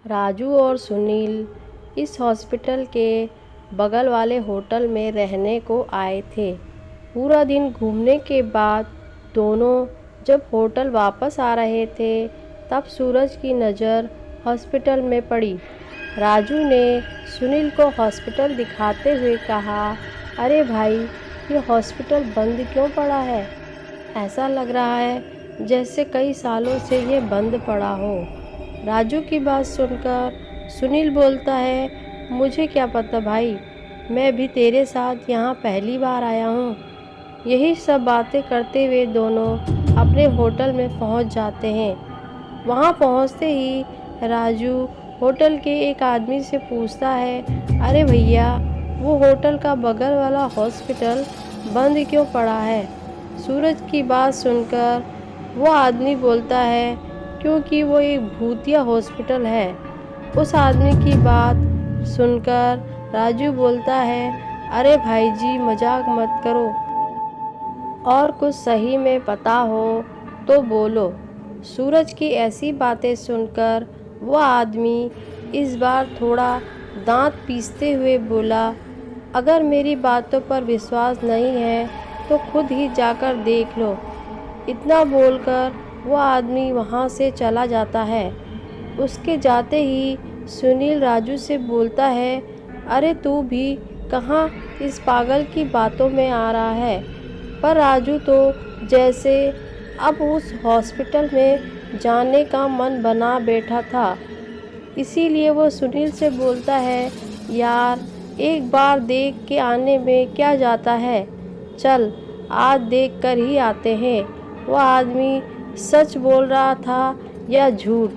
राजू और सुनील इस हॉस्पिटल के बगल वाले होटल में रहने को आए थे। पूरा दिन घूमने के बाद दोनों जब होटल वापस आ रहे थे तब सूरज की नज़र हॉस्पिटल में पड़ी। राजू ने सुनील को हॉस्पिटल दिखाते हुए कहा, अरे भाई, ये हॉस्पिटल बंद क्यों पड़ा है? ऐसा लग रहा है जैसे कई सालों से ये बंद पड़ा हो। राजू की बात सुनकर सुनील बोलता है, मुझे क्या पता भाई, मैं भी तेरे साथ यहाँ पहली बार आया हूँ। यही सब बातें करते हुए दोनों अपने होटल में पहुँच जाते हैं। वहाँ पहुँचते ही राजू होटल के एक आदमी से पूछता है, अरे भैया, वो होटल का बगल वाला हॉस्पिटल बंद क्यों पड़ा है? सूरज की बात सुनकर वो आदमी बोलता है, क्योंकि वो एक भूतिया हॉस्पिटल है। उस आदमी की बात सुनकर राजू बोलता है, अरे भाई जी, मजाक मत करो, और कुछ सही में पता हो तो बोलो। सूरज की ऐसी बातें सुनकर वो आदमी इस बार थोड़ा दांत पीसते हुए बोला, अगर मेरी बातों पर विश्वास नहीं है तो खुद ही जाकर देख लो। इतना बोलकर वो आदमी वहाँ से चला जाता है। उसके जाते ही सुनील राजू से बोलता है, अरे तू भी कहाँ इस पागल की बातों में आ रहा है? पर राजू तो जैसे अब उस हॉस्पिटल में जाने का मन बना बैठा था। इसीलिए वो सुनील से बोलता है, यार, एक बार देख के आने में क्या जाता है, चल आज देख कर ही आते हैं। वो आदमी सच बोल रहा था या झूठ?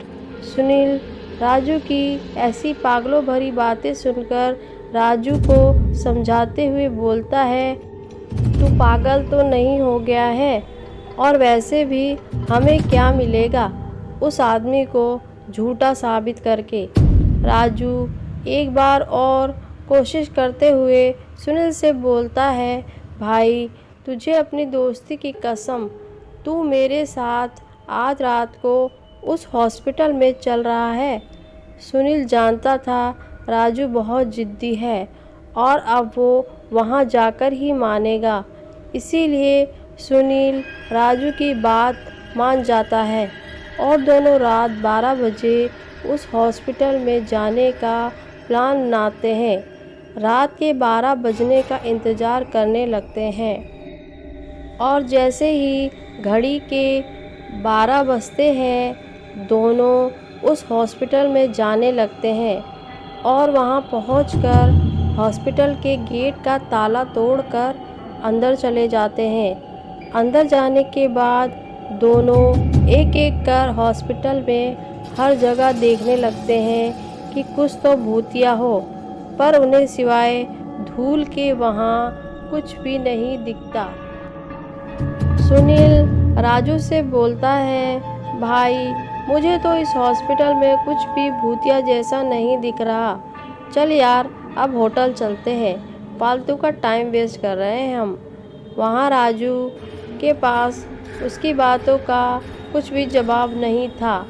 सुनील राजू की ऐसी पागलों भरी बातें सुनकर राजू को समझाते हुए बोलता है, तू पागल तो नहीं हो गया है? और वैसे भी हमें क्या मिलेगा उस आदमी को झूठा साबित करके? राजू एक बार और कोशिश करते हुए सुनील से बोलता है, भाई, तुझे अपनी दोस्ती की कसम, तू मेरे साथ आज रात को उस हॉस्पिटल में चल रहा है? सुनील जानता था राजू बहुत जिद्दी है और अब वो वहाँ जाकर ही मानेगा। इसीलिए सुनील राजू की बात मान जाता है और दोनों रात 12 बजे उस हॉस्पिटल में जाने का प्लान बनाते हैं। रात के 12 बजने का इंतज़ार करने लगते हैं और जैसे ही घड़ी के 12 बजते हैं दोनों उस हॉस्पिटल में जाने लगते हैं और वहां पहुंचकर हॉस्पिटल के गेट का ताला तोड़कर अंदर चले जाते हैं। अंदर जाने के बाद दोनों एक एक कर हॉस्पिटल में हर जगह देखने लगते हैं कि कुछ तो भूतिया हो, पर उन्हें सिवाय धूल के वहाँ कुछ भी नहीं दिखता। सुनील राजू से बोलता है, भाई, मुझे तो इस हॉस्पिटल में कुछ भी भूतिया जैसा नहीं दिख रहा। चल यार, अब होटल चलते हैं, फालतू का टाइम वेस्ट कर रहे हैं हम। वहाँ राजू के पास उसकी बातों का कुछ भी जवाब नहीं था,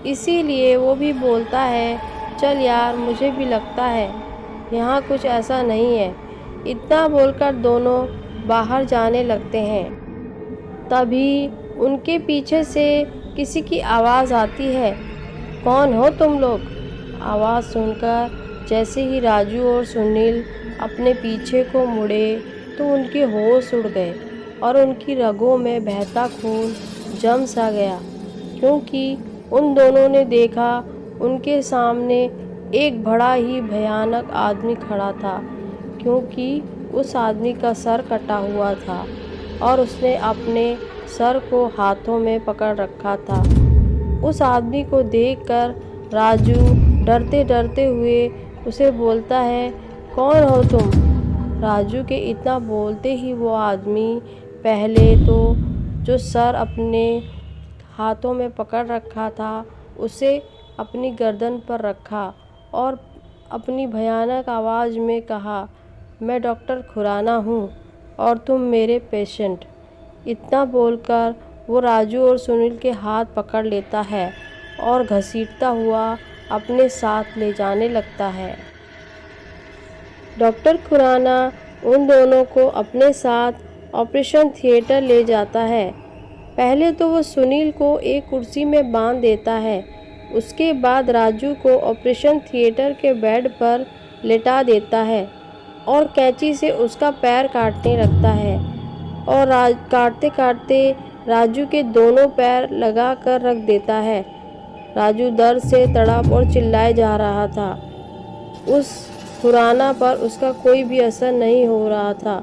इसीलिए वो भी बोलता है, चल यार, मुझे भी लगता है यहाँ कुछ ऐसा नहीं है। इतना बोलकर दोनों बाहर जाने लगते हैं। तभी उनके पीछे से किसी की आवाज़ आती है, कौन हो तुम लोग? आवाज़ सुनकर जैसे ही राजू और सुनील अपने पीछे को मुड़े तो उनके होश उड़ गए और उनकी रगों में बहता खून जम सा गया, क्योंकि उन दोनों ने देखा उनके सामने एक बड़ा ही भयानक आदमी खड़ा था, क्योंकि उस आदमी का सर कटा हुआ था और उसने अपने सर को हाथों में पकड़ रखा था। उस आदमी को देखकर राजू डरते डरते हुए उसे बोलता है, कौन हो तुम? राजू के इतना बोलते ही वो आदमी पहले तो जो सर अपने हाथों में पकड़ रखा था उसे अपनी गर्दन पर रखा और अपनी भयानक आवाज़ में कहा, मैं डॉक्टर खुराना हूँ और तुम मेरे पेशेंट। इतना बोलकर वो राजू और सुनील के हाथ पकड़ लेता है और घसीटता हुआ अपने साथ ले जाने लगता है। डॉक्टर खुराना उन दोनों को अपने साथ ऑपरेशन थिएटर ले जाता है। पहले तो वो सुनील को एक कुर्सी में बांध देता है। उसके बाद राजू को ऑपरेशन थिएटर के बेड पर लेटा देता है और कैंची से उसका पैर काटने लगता है और काटते काटते राजू के दोनों पैर लगा कर रख देता है। राजू दर्द से तड़प और चिल्लाए जा रहा था। उस खुराना पर उसका कोई भी असर नहीं हो रहा था।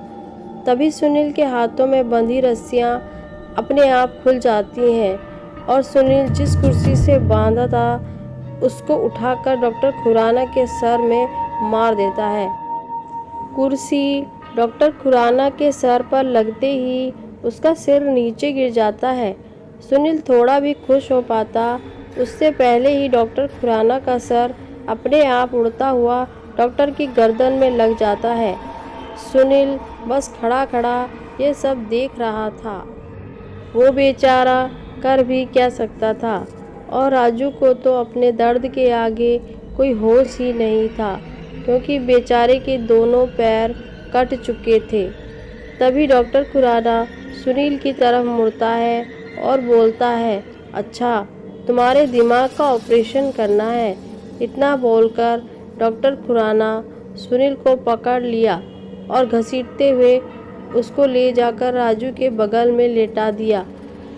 तभी सुनील के हाथों में बंधी रस्सियां अपने आप खुल जाती हैं और सुनील जिस कुर्सी से बांधा था उसको उठाकर डॉक्टर खुराना के सर में मार देता है। कुर्सी डॉक्टर खुराना के सर पर लगते ही उसका सिर नीचे गिर जाता है। सुनील थोड़ा भी खुश हो पाता उससे पहले ही डॉक्टर खुराना का सर अपने आप उड़ता हुआ डॉक्टर की गर्दन में लग जाता है। सुनील बस खड़ा खड़ा ये सब देख रहा था। वो बेचारा कर भी क्या सकता था और राजू को तो अपने दर्द के आगे कोई होश ही नहीं था क्योंकि बेचारे के दोनों पैर कट चुके थे। तभी डॉक्टर खुराना सुनील की तरफ मुड़ता है और बोलता है, अच्छा तुम्हारे दिमाग का ऑपरेशन करना है। इतना बोलकर डॉक्टर खुराना सुनील को पकड़ लिया और घसीटते हुए उसको ले जाकर राजू के बगल में लेटा दिया।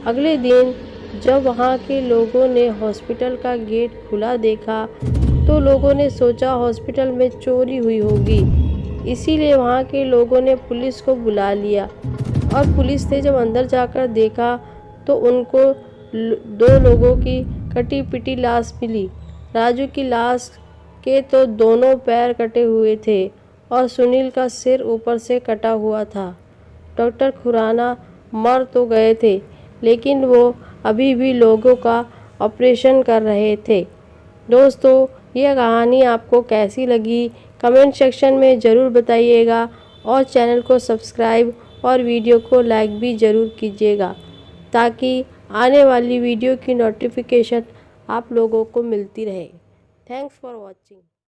अगले दिन जब वहाँ के लोगों ने हॉस्पिटल का गेट खुला देखा तो लोगों ने सोचा हॉस्पिटल में चोरी हुई होगी, इसीलिए वहाँ के लोगों ने पुलिस को बुला लिया और पुलिस ने जब अंदर जाकर देखा तो उनको 2 लोगों की कटी पिटी लाश मिली। राजू की लाश के तो दोनों पैर कटे हुए थे और सुनील का सिर ऊपर से कटा हुआ था। डॉक्टर खुराना मर तो गए थे लेकिन वो अभी भी लोगों का ऑपरेशन कर रहे थे। दोस्तों, यह कहानी आपको कैसी लगी कमेंट सेक्शन में ज़रूर बताइएगा और चैनल को सब्सक्राइब और वीडियो को लाइक भी ज़रूर कीजिएगा ताकि आने वाली वीडियो की नोटिफिकेशन आप लोगों को मिलती रहे। Thanks for watching.